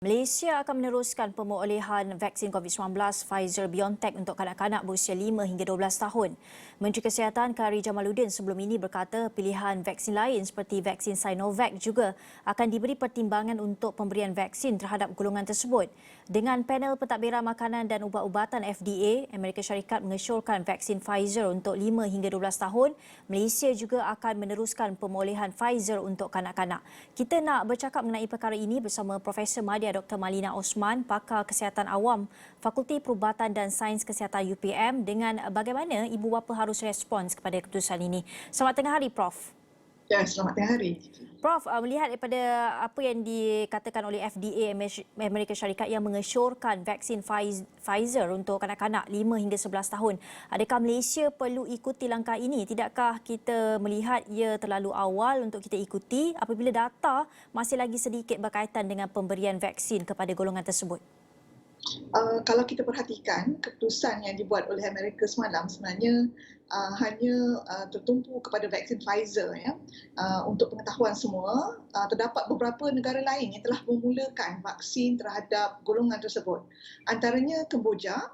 Malaysia akan meneruskan pemerolehan vaksin COVID-19 Pfizer-BioNTech untuk kanak-kanak berusia 5 hingga 12 tahun. Menteri Kesihatan Khairy Jamaluddin sebelum ini berkata pilihan vaksin lain seperti vaksin Sinovac juga akan diberi pertimbangan untuk pemberian vaksin terhadap golongan tersebut. Dengan panel pentadbiran makanan dan ubat-ubatan FDA, Amerika Syarikat mengesyorkan vaksin Pfizer untuk 5 hingga 12 tahun. Malaysia juga akan meneruskan pemerolehan Pfizer untuk kanak-kanak. Kita nak bercakap mengenai perkara ini bersama Profesor Madya Dr. Malina Osman, pakar kesihatan awam Fakulti Perubatan dan Sains Kesihatan UPM, dengan bagaimana ibu bapa harus respons kepada keputusan ini. Selamat tengah hari, Prof. Ya, selamat tengah hari. Prof, melihat daripada apa yang dikatakan oleh FDA Amerika Syarikat yang mengesyorkan vaksin Pfizer untuk kanak-kanak 5 hingga 11 tahun, adakah Malaysia perlu ikuti langkah ini? Tidakkah kita melihat ia terlalu awal untuk kita ikuti apabila data masih lagi sedikit berkaitan dengan pemberian vaksin kepada golongan tersebut? Kalau kita perhatikan, keputusan yang dibuat oleh Amerika semalam sebenarnya hanya tertumpu kepada vaksin Pfizer. Ya. Untuk pengetahuan semua, terdapat beberapa negara lain yang telah memulakan vaksin terhadap golongan tersebut. Antaranya Kemboja,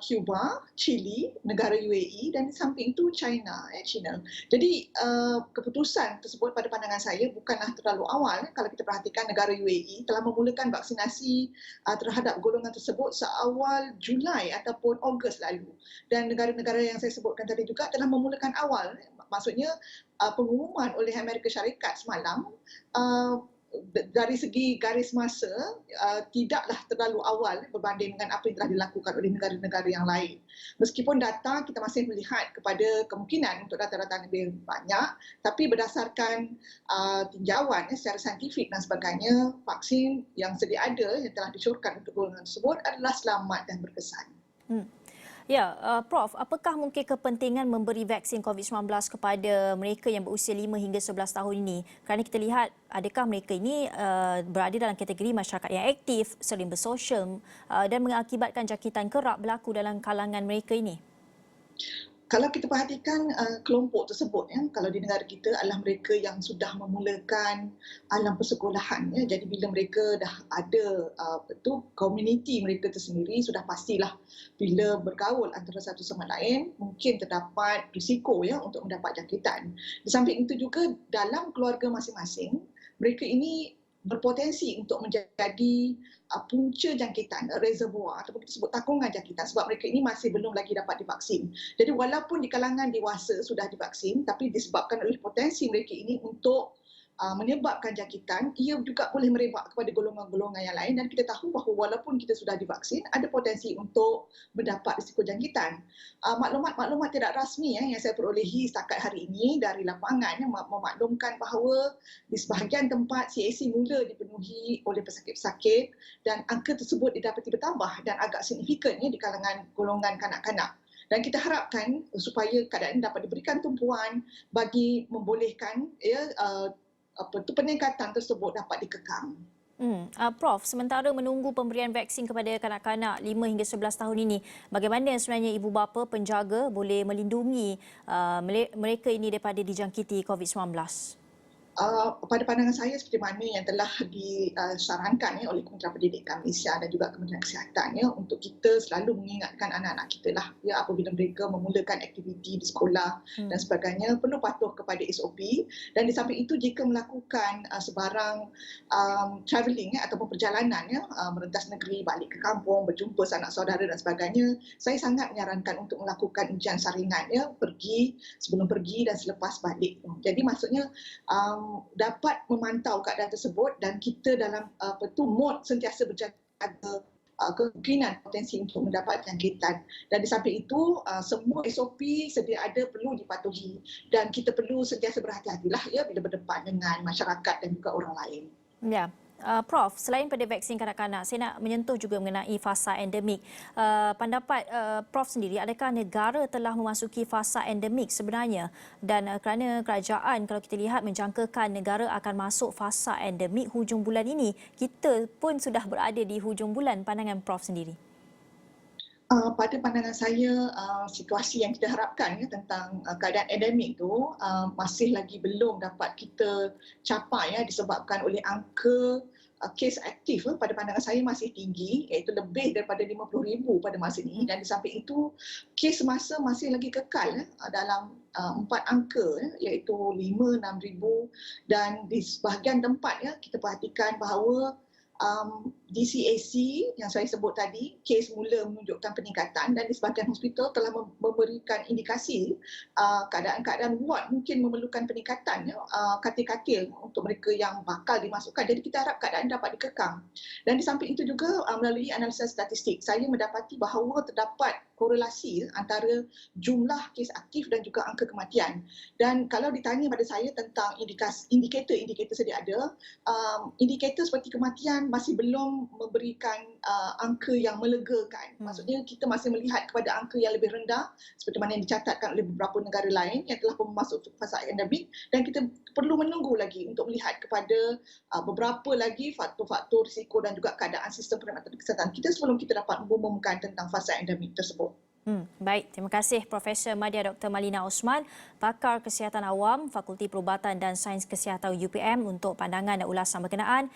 Cuba, Chile, negara UAE, dan di samping itu China. Jadi keputusan tersebut pada pandangan saya bukanlah terlalu awal. Kalau kita perhatikan, negara UAE telah memulakan vaksinasi terhadap golongan tersebut seawal Julai ataupun Ogos lalu. Dan negara-negara yang saya sebutkan tadi juga telah memulakan awal. Maksudnya pengumuman oleh Amerika Syarikat semalam dari segi garis masa tidaklah terlalu awal berbanding dengan apa yang telah dilakukan oleh negara-negara yang lain. Meskipun data kita masih melihat kepada kemungkinan untuk data-data lebih banyak, tapi berdasarkan tinjauan secara saintifik dan sebagainya, vaksin yang sedia ada yang telah disyorkan untuk golongan tersebut adalah selamat dan berkesan. Ya, Prof, apakah mungkin kepentingan memberi vaksin COVID-19 kepada mereka yang berusia 5 hingga 11 tahun ini? Kerana kita lihat adakah mereka ini berada dalam kategori masyarakat yang aktif, sering bersosial dan mengakibatkan jangkitan kerap berlaku dalam kalangan mereka ini? Kalau kita perhatikan kelompok tersebut, ya, kalau di negara kita adalah mereka yang sudah memulakan alam persekolahan. Ya. Jadi bila mereka dah ada komuniti mereka tersendiri, sudah pastilah bila bergaul antara satu sama lain, mungkin terdapat risiko ya untuk mendapat jangkitan. Di samping itu juga dalam keluarga masing-masing, mereka ini berpotensi untuk menjadi punca jangkitan, reservoir ataupun kita sebut takungan jangkitan, sebab mereka ini masih belum lagi dapat divaksin. Jadi walaupun di kalangan dewasa sudah divaksin, tapi disebabkan oleh potensi mereka ini untuk menyebabkan jangkitan, ia juga boleh merebak kepada golongan-golongan yang lain, dan kita tahu bahawa walaupun kita sudah divaksin, ada potensi untuk mendapat risiko jangkitan. Maklumat-maklumat tidak rasmi yang saya perolehi setakat hari ini dari lapangan memaklumkan bahawa di sebahagian tempat CAC mula dipenuhi oleh pesakit-pesakit, dan angka tersebut didapati bertambah dan agak signifikan di kalangan golongan kanak-kanak. Dan kita harapkan supaya keadaan dapat diberikan tumpuan bagi membolehkan peningkatan tersebut dapat dikekang. Prof, sementara menunggu pemberian vaksin kepada kanak-kanak 5 hingga 11 tahun ini, bagamana sebenarnya ibu bapa penjaga boleh melindungi mereka ini daripada dijangkiti COVID-19? Pada pandangan saya, seperti mana yang telah disarankan oleh Kementerian Pendidikan Malaysia dan juga Kementerian Kesihatan, untuk kita selalu mengingatkan anak-anak kita lah, apabila mereka memulakan aktiviti di sekolah dan sebagainya, perlu patuh kepada SOP. Dan di samping itu, jika melakukan sebarang travelling ataupun perjalanan merentas negeri, balik ke kampung, berjumpa sanak saudara dan sebagainya, saya sangat menyarankan untuk melakukan ujian saringan, sebelum pergi dan selepas balik. Jadi maksudnya dapat memantau keadaan tersebut, dan kita dalam mod sentiasa berjaga kemungkinan potensi untuk mendapat jangkitan. Dan di samping itu, semua SOP sedia ada perlu dipatuhi, dan kita perlu sentiasa berhati-hatilah bila berdepan dengan masyarakat dan juga orang lain. Ya. Prof, selain pada vaksin kanak-kanak, saya nak menyentuh juga mengenai fasa endemik. Pendapat Prof sendiri, adakah negara telah memasuki fasa endemik sebenarnya? Dan kerana kerajaan, kalau kita lihat, menjangkakan negara akan masuk fasa endemik hujung bulan ini, kita pun sudah berada di hujung bulan. Pandangan Prof sendiri? Pada pandangan saya, situasi yang kita harapkan tentang keadaan endemik itu masih lagi belum dapat kita capai disebabkan oleh angka kes aktif pada pandangan saya masih tinggi, iaitu lebih daripada 50,000 pada masa ini, dan di samping itu kes semasa masih lagi kekal dalam 4 angka, iaitu 5, 6,000, dan di sebahagian tempat kita perhatikan bahawa DCAC yang saya sebut tadi, kes mula menunjukkan peningkatan, dan di sebahagian hospital telah memberikan indikasi keadaan-keadaan ward mungkin memerlukan peningkatan katil-katil untuk mereka yang bakal dimasukkan. Jadi kita harap keadaan dapat dikekang. Dan di samping itu juga melalui analisis statistik, saya mendapati bahawa terdapat korelasi antara jumlah kes aktif dan juga angka kematian. Dan kalau ditanya pada saya tentang indikator-indikator sedia ada, indikator seperti kematian masih belum memberikan angka yang melegakan. Maksudnya kita masih melihat kepada angka yang lebih rendah seperti mana yang dicatatkan oleh beberapa negara lain yang telah masuk fasa endemik, dan kita perlu menunggu lagi untuk melihat kepada beberapa lagi faktor-faktor risiko dan juga keadaan sistem perkhidmatan kesihatan kita sebelum kita dapat mengumumkan tentang fasa endemik tersebut. Baik, terima kasih Profesor Madya Dr. Malina Osman, Pakar Kesihatan Awam, Fakulti Perubatan dan Sains Kesihatan UPM untuk pandangan dan ulasan berkenaan.